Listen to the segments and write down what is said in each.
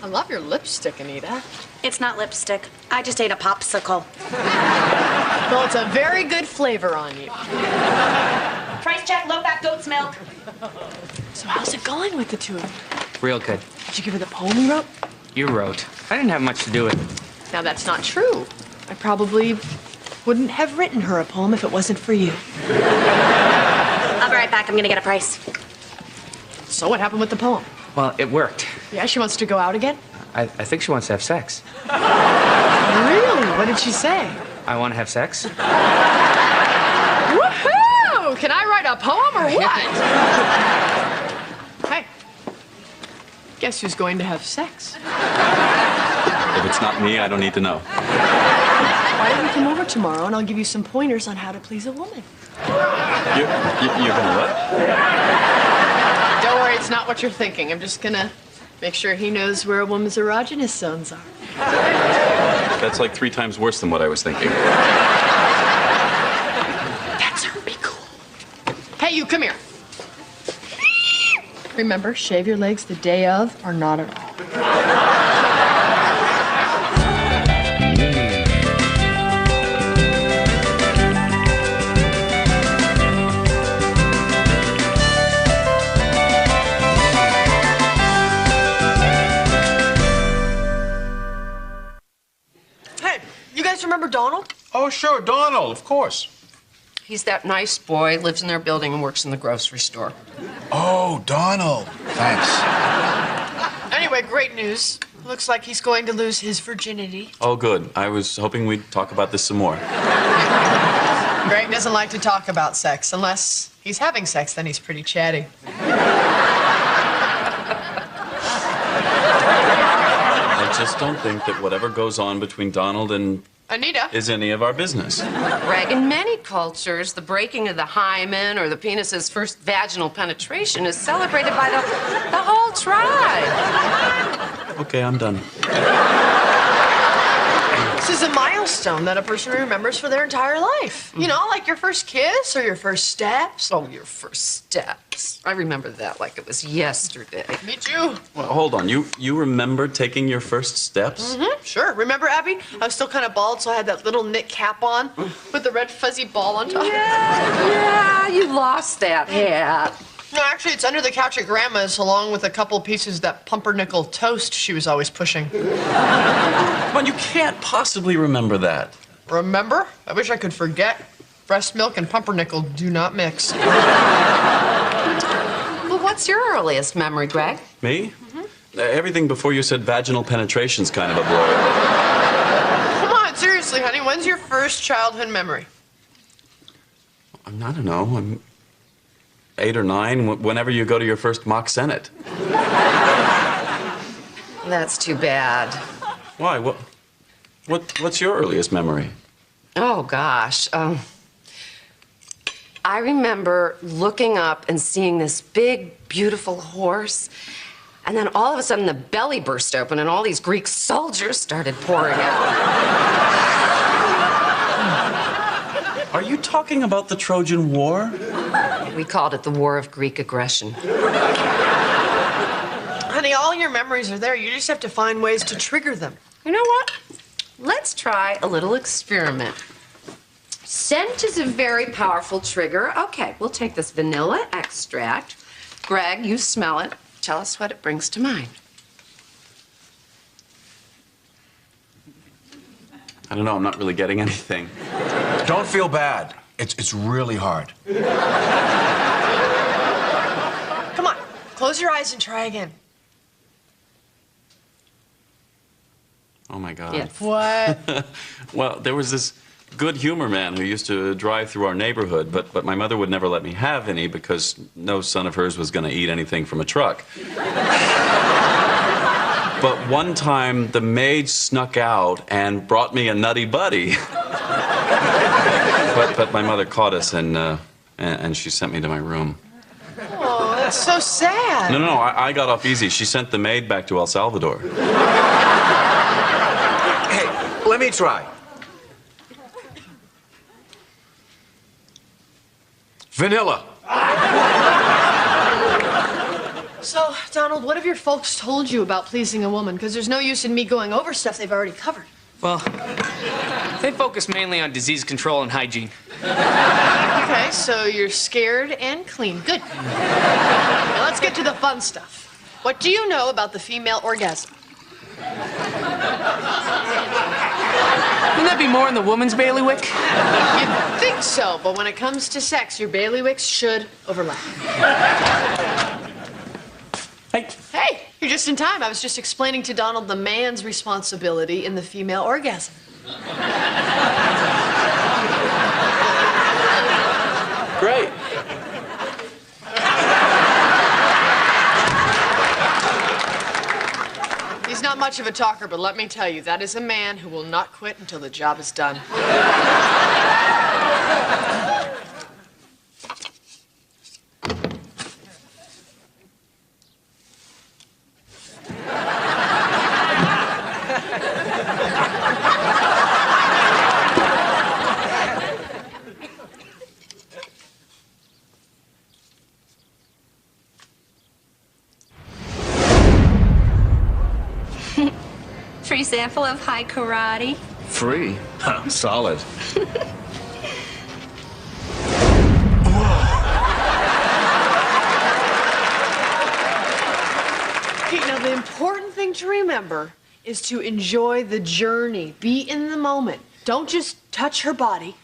I love your lipstick, Anita. It's not lipstick. I just ate a popsicle. Well, it's a very good flavor on you. Price check, low-fat goat's milk. So how's it going with the two of you? Real good. Did you give her the poem you wrote? You wrote. I didn't have much to do with it. Now, that's not true. I probably wouldn't have written her a poem if it wasn't for you. I'll be right back. I'm gonna get a price. So what happened with the poem? Well, it worked. Yeah, she wants to go out again? I think she wants to have sex. Really? What did she say? I want to have sex. Woohoo! Can I write a poem or what? Hey, guess who's going to have sex? If it's not me, I don't need to know. Why don't you come over tomorrow and I'll give you some pointers on how to please a woman? You're gonna what? Don't worry, it's not what you're thinking. I'm just gonna make sure he knows where a woman's erogenous zones are. That's like 3 times worse than what I was thinking. That's her. Be cool. Hey, you, come here. Remember, shave your legs the day of or not at all. Remember Donald? Oh, sure, Donald, of course. He's that nice boy, lives in their building and works in the grocery store. Oh, Donald. Thanks. Anyway, great news. Looks like he's going to lose his virginity. Oh, good. I was hoping we'd talk about this some more. Greg doesn't like to talk about sex. Unless he's having sex, then he's pretty chatty. I just don't think that whatever goes on between Donald and Anita is any of our business. Greg, in many cultures, the breaking of the hymen or the penis's first vaginal penetration is celebrated by the whole tribe. Okay, I'm done. This is a milestone that a person remembers for their entire life. You know, like your first kiss or your first steps. Oh, your first steps. I remember that like it was yesterday. Me too. Well, hold on. You remember taking your first steps? Mm-hmm. Sure. Remember, Abby? I was still kind of bald, so I had that little knit cap on with the red fuzzy ball on top. Yeah, you lost that hat. No, actually, it's under the couch at Grandma's, along with a couple pieces of that pumpernickel toast she was always pushing. Come on, you can't possibly remember that. Remember? I wish I could forget. Breast milk and pumpernickel do not mix. Well, what's your earliest memory, Greg? Me? Mm-hmm. Everything before you said vaginal penetration's kind of a blur. Come on, seriously, honey. When's your first childhood memory? I don't know. I'm 8 or 9, whenever you go to your first mock senate. That's too bad. Why? What's your earliest memory? Oh, gosh. I remember looking up and seeing this big, beautiful horse. And then all of a sudden, the belly burst open and all these Greek soldiers started pouring out. Are you talking about the Trojan War? We called it the War of Greek Aggression. Honey, all your memories are there. You just have to find ways to trigger them. You know what? Let's try a little experiment. Scent is a very powerful trigger. Okay, we'll take this vanilla extract. Greg, you smell it. Tell us what it brings to mind. I don't know. I'm not really getting anything. Don't feel bad. It's really hard. Come on, close your eyes and try again. Oh, my God. Yes. What? Well, there was this good humor man who used to drive through our neighborhood, but my mother would never let me have any because no son of hers was going to eat anything from a truck. But one time, the maid snuck out and brought me a Nutty Buddy. But my mother caught us, and she sent me to my room. Oh, that's so sad. No, I got off easy. She sent the maid back to El Salvador. Hey, let me try. Vanilla. So, Donald, what have your folks told you about pleasing a woman? Because there's no use in me going over stuff they've already covered. Well, they focus mainly on disease control and hygiene. Okay, so you're scared and clean. Good. Now let's get to the fun stuff. What do you know about the female orgasm? Wouldn't that be more in the woman's bailiwick? You'd think so, but when it comes to sex, your bailiwicks should overlap. Hey. Hey, you're just in time. I was just explaining to Donald the man's responsibility in the female orgasm. Great. He's not much of a talker, but let me tell you, that is a man who will not quit until the job is done. Free sample of high karate. Free? Huh, solid. Okay, now the important thing to remember is to enjoy the journey. Be in the moment. Don't just touch her body.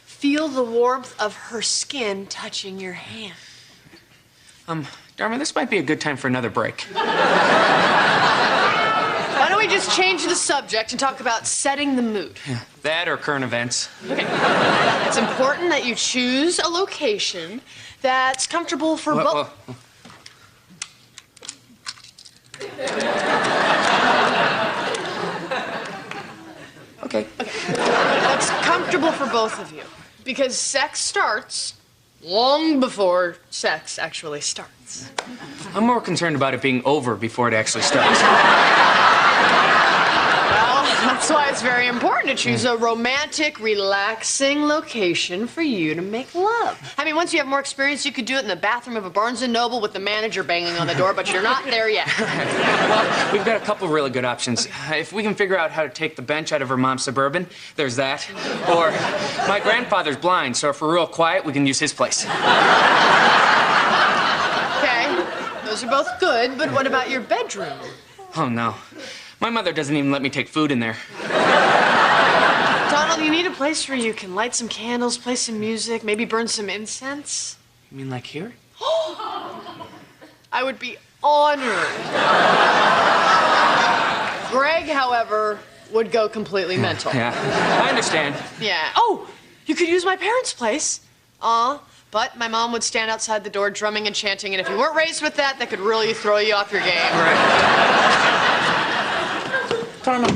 Feel the warmth of her skin touching your hand. Dharma, this might be a good time for another break. Why don't we just change the subject and talk about setting the mood? That or current events. Okay. It's important that you choose a location that's comfortable for both. Okay. That's comfortable for both of you. Because sex starts long before sex actually starts. I'm more concerned about it being over before it actually starts. Well, that's why it's very important to choose a romantic, relaxing location for you to make love. I mean, once you have more experience, you could do it in the bathroom of a Barnes & Noble with the manager banging on the door, but you're not there yet. Well, we've got a couple really good options. If we can figure out how to take the bench out of her mom's Suburban, there's that. Or my grandfather's blind, so if we're real quiet, we can use his place. Okay, those are both good, but what about your bedroom? Oh, no. My mother doesn't even let me take food in there. Donald, you need a place where you can light some candles, play some music, maybe burn some incense. You mean like here? I would be honored. Greg, however, would go completely mental. Yeah, I understand. Yeah. Oh, you could use my parents' place. But my mom would stand outside the door drumming and chanting, and if you weren't raised with that, that could really throw you off your game. Dharma,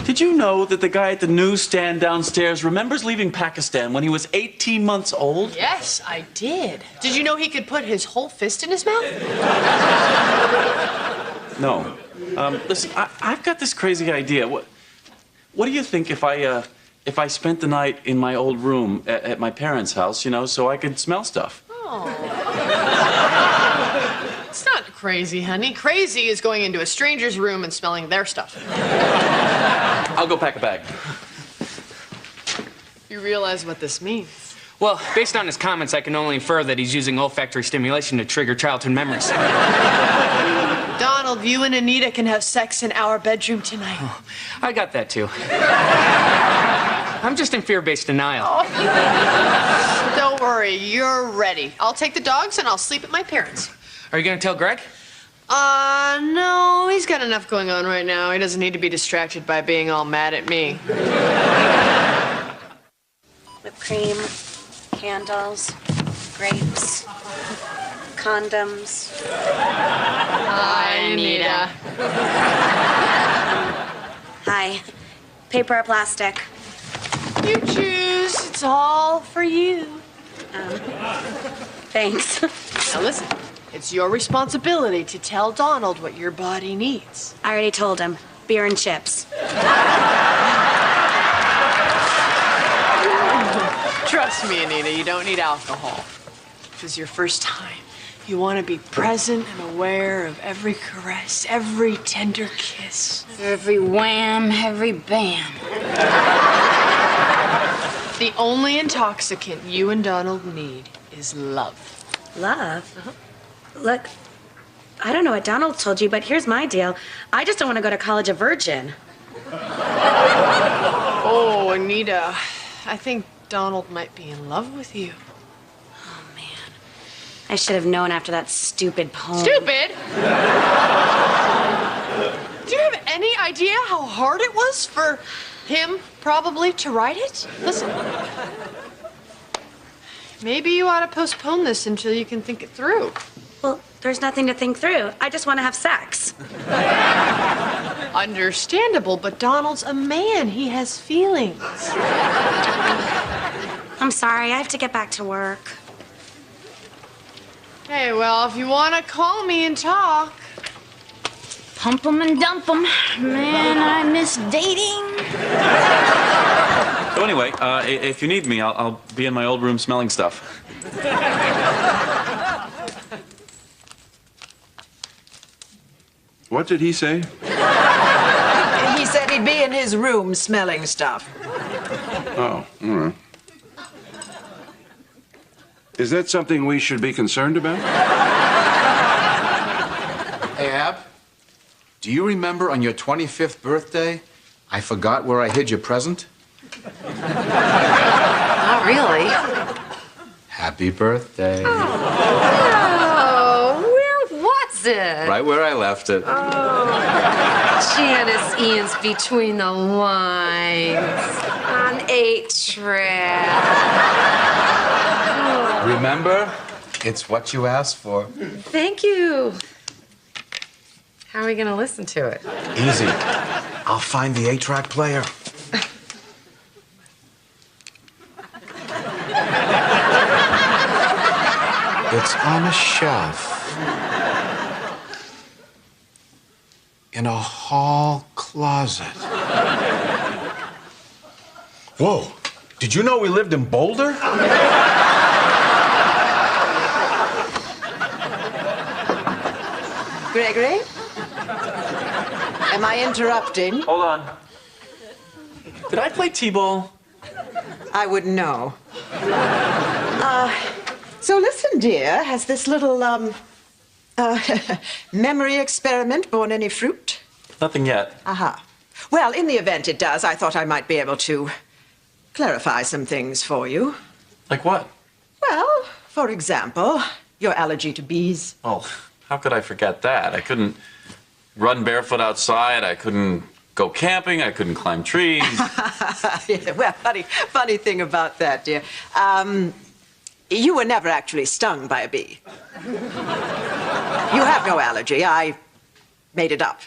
did you know that the guy at the newsstand downstairs remembers leaving Pakistan when he was 18 months old? Yes, I did. Did you know he could put his whole fist in his mouth? No. Listen, I've got this crazy idea. What do you think if I spent the night in my old room at my parents' house, you know, so I could smell stuff? Oh. It's not crazy, honey. Crazy is going into a stranger's room and smelling their stuff. I'll go pack a bag. You realize what this means? Well, based on his comments, I can only infer that he's using olfactory stimulation to trigger childhood memories. Donald, you and Anita can have sex in our bedroom tonight. Oh, I got that, too. I'm just in fear-based denial. Oh. Don't worry, you're ready. I'll take the dogs and I'll sleep at my parents'. Are you gonna tell Greg? No, he's got enough going on right now. He doesn't need to be distracted by being all mad at me. Whipped cream, candles, grapes, condoms. Hi, Anita. Hi. Paper or plastic? You choose. It's all for you. Thanks. Now listen, it's your responsibility to tell Donald what your body needs. I already told him. Beer and chips. Trust me, Anita, you don't need alcohol. This is your first time. You want to be present and aware of every caress, every tender kiss. Every wham, every bam. The only intoxicant you and Donald need is love. Love? Look, I don't know what Donald told you, but here's my deal. I just don't want to go to college a virgin. Oh, Anita, I think Donald might be in love with you. I should have known after that stupid poem. Stupid? Do you have any idea how hard it was for him, probably, to write it? Listen. Maybe you ought to postpone this until you can think it through. Well, there's nothing to think through. I just want to have sex. Understandable, but Donald's a man. He has feelings. I'm sorry, I have to get back to work. Hey, well, if you want to call me and talk. Pump 'em and dump 'em. Man, I miss dating. So anyway, if you need me, I'll be in my old room smelling stuff. What did he say? He said he'd be in his room smelling stuff. Oh, all right. Is that something we should be concerned about? Hey, Ab, do you remember on your 25th birthday, I forgot where I hid your present? Not really. Happy birthday. Oh, where was it? Right where I left it. Janice Ian's Between the Lines on 8-track. Remember? It's what you asked for. Thank you. How are we going to listen to it? Easy. I'll find the 8-track player. It's on a shelf. In a hall closet. Whoa. Did you know we lived in Boulder? Gregory? Am I interrupting? Hold on. Did I play T-ball? I wouldn't know. So listen, dear, has this little, memory experiment borne any fruit? Nothing yet. Aha. Well, in the event it does, I thought I might be able to clarify some things for you. Like what? Well, for example, your allergy to bees. Oh, how could I forget that? I couldn't run barefoot outside. I couldn't go camping. I couldn't climb trees. Yeah, well, funny thing about that, dear. You were never actually stung by a bee. You have no allergy. I made it up.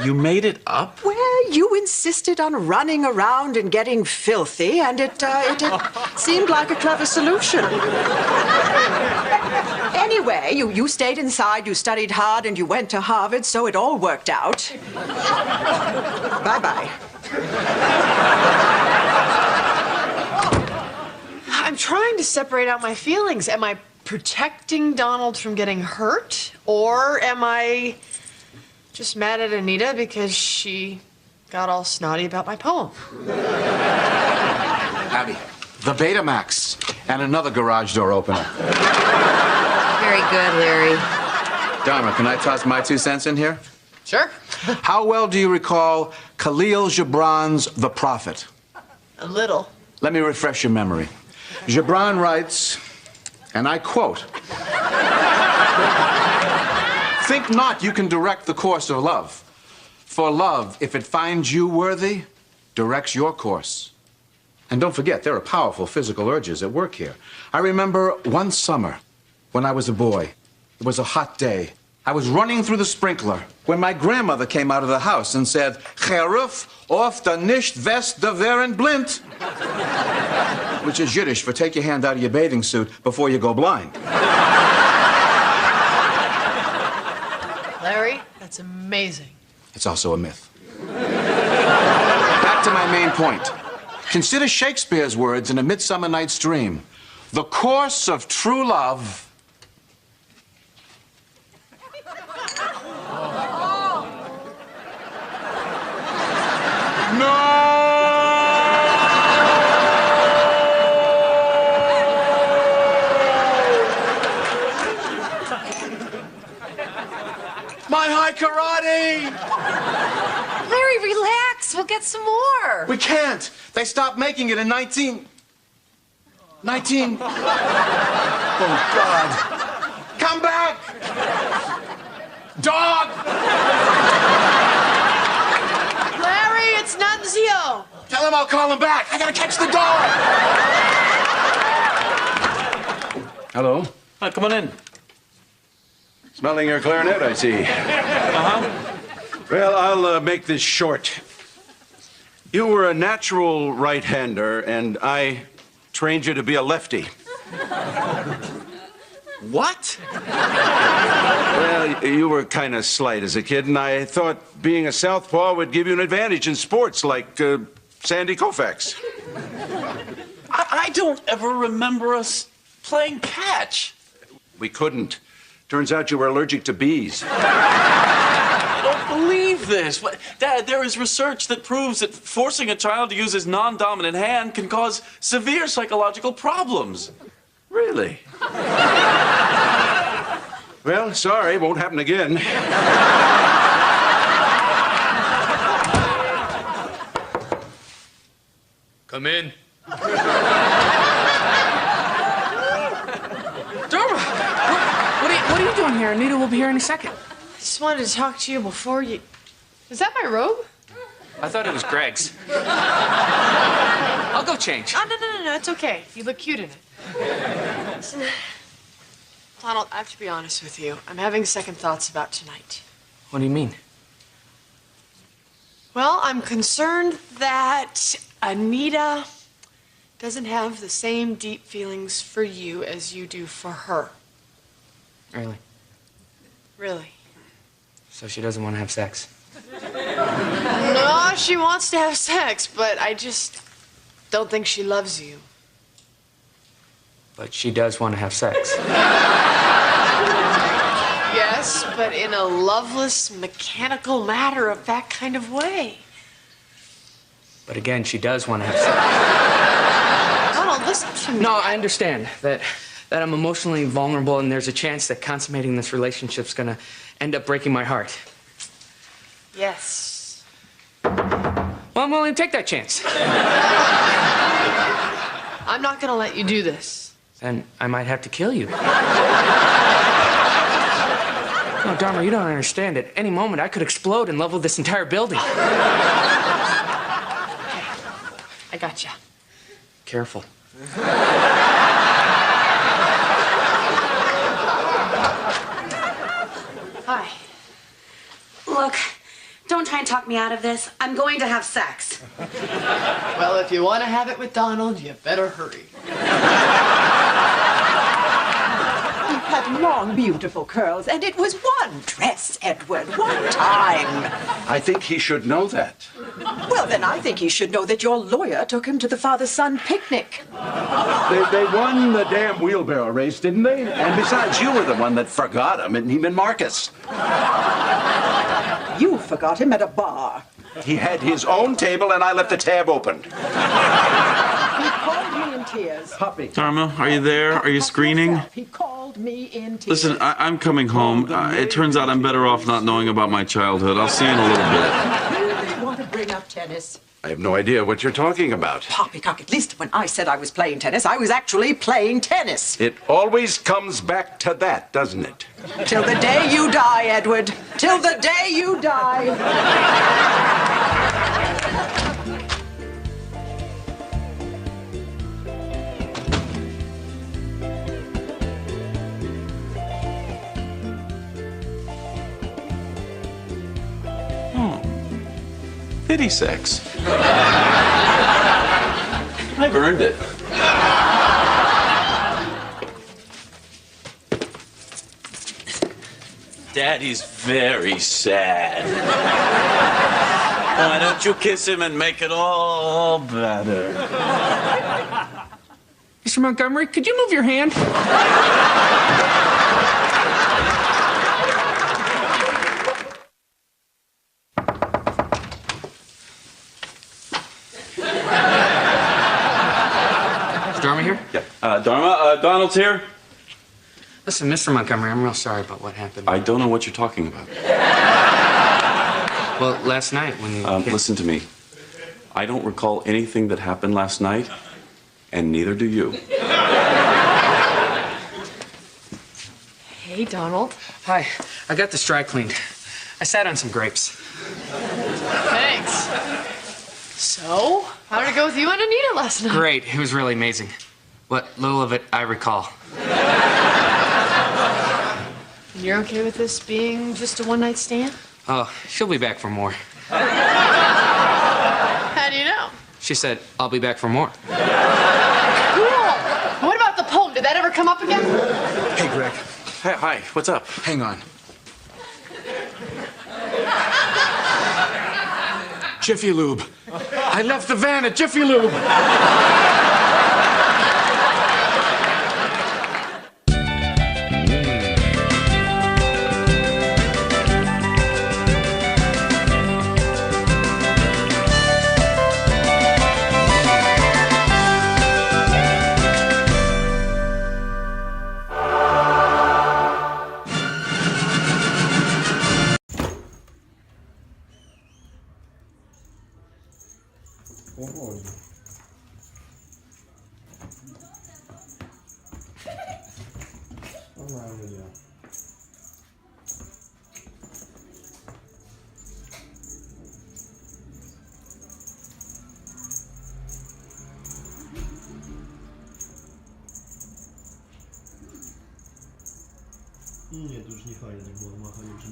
You made it up? Well, you insisted on running around and getting filthy, and it seemed like a clever solution. Anyway, you stayed inside, you studied hard, and you went to Harvard, so it all worked out. Bye-bye. I'm trying to separate out my feelings. Am I protecting Donald from getting hurt? Or am I just mad at Anita because she got all snotty about my poem? Abby, the Betamax and another garage door opener. Very good, Larry. Dharma, can I toss my 2 cents in here? Sure. How well do you recall Khalil Gibran's The Prophet? A little. Let me refresh your memory. Gibran writes, and I quote, "Think not you can direct the course of love, for love, if it finds you worthy, directs your course." And don't forget, there are powerful physical urges at work here. I remember one summer when I was a boy. It was a hot day. I was running through the sprinkler when my grandmother came out of the house and said, "Geruf of de nicht west de wären blind," which is Yiddish for take your hand out of your bathing suit before you go blind. Larry, that's amazing. It's also a myth. Back to my main point. Consider Shakespeare's words in A Midsummer Night's Dream. The course of true love. My high karate! Larry, relax. We'll get some more. We can't. They stopped making it in 19... Oh, God. Come back! Dog! Larry, it's Nunzio. Tell him I'll call him back. I gotta catch the dog! Hello? Come on in. Smelling your clarinet, I see. Well, I'll make this short. You were a natural right-hander, and I trained you to be a lefty. What? Well, you were kind of slight as a kid, and I thought being a southpaw would give you an advantage in sports like Sandy Koufax. I don't ever remember us playing catch. We couldn't. Turns out you were allergic to bees. I don't believe this. But, Dad, there is research that proves that forcing a child to use his non-dominant hand can cause severe psychological problems. Really? Well, sorry, won't happen again. Come in. Dharma! What are you doing here? Anita will be here in a second. I just wanted to talk to you before you... Is that my robe? I thought it was Greg's. I'll go change. Oh, no, it's okay. You look cute in it. Listen, Donald, I have to be honest with you. I'm having second thoughts about tonight. What do you mean? Well, I'm concerned that Anita doesn't have the same deep feelings for you as you do for her. Really? Really. So she doesn't want to have sex? No, she wants to have sex, but I just don't think she loves you. But she does want to have sex. Yes, but in a loveless, mechanical, matter-of-fact kind of way. But again, she does want to have sex. Donald, listen to me. No, I understand that I'm emotionally vulnerable and there's a chance that consummating this relationship's gonna end up breaking my heart. Yes. Well, I'm willing to take that chance. I'm not gonna let you do this. Then I might have to kill you. No, Dharma, you don't understand. At any moment, I could explode and level this entire building. I got you. Careful. Hi. Look, don't try and talk me out of this. I'm going to have sex. Well, if you want to have it with Donald, you better hurry. You had long, beautiful curls, and it was one dress, Edward, one time. I think he should know that. Well, then I think he should know that your lawyer took him to the father-son picnic. They won the damn wheelbarrow race, didn't they? And besides, you were the one that forgot him at Neiman Marcus. You forgot him at a bar. He had his own table, and I left the tab open. He called me in tears. Puppy. Dharma, are you there? Are you screening? He called me in tears. Listen, I'm coming home. It turns out I'm better off not knowing about my childhood. I'll see you in a little bit. You really want to bring up tennis? I have no idea what you're talking about. Poppycock, at least when I said I was playing tennis, I was actually playing tennis. It always comes back to that, doesn't it? Till the day you die, Edward. Till the day you die. Pity sex. I've earned it. Daddy's very sad. Why don't you kiss him and make it all better? You Mr. Montgomery, could you move your hand? Is Dharma here? Yeah. Dharma, Donald's here. Listen, Mr. Montgomery, I'm real sorry about what happened. I don't know what you're talking about. Well, last night when you... Listen to me. I don't recall anything that happened last night, and neither do you. Hey, Donald. Hi, I got this dry cleaned. I sat on some grapes. Thanks. So, how did it go with you and Anita last night? Great, it was really amazing. What little of it I recall. And you're okay with this being just a one-night stand? Oh, she'll be back for more. How do you know? She said, I'll be back for more. Cool. What about the poem? Did that ever come up again? Hey, Greg. Hey, hi, what's up? Hang on. Jiffy Lube. I left the van at Jiffy Lube. Nie, to już nie fajnie tak było, machanie przy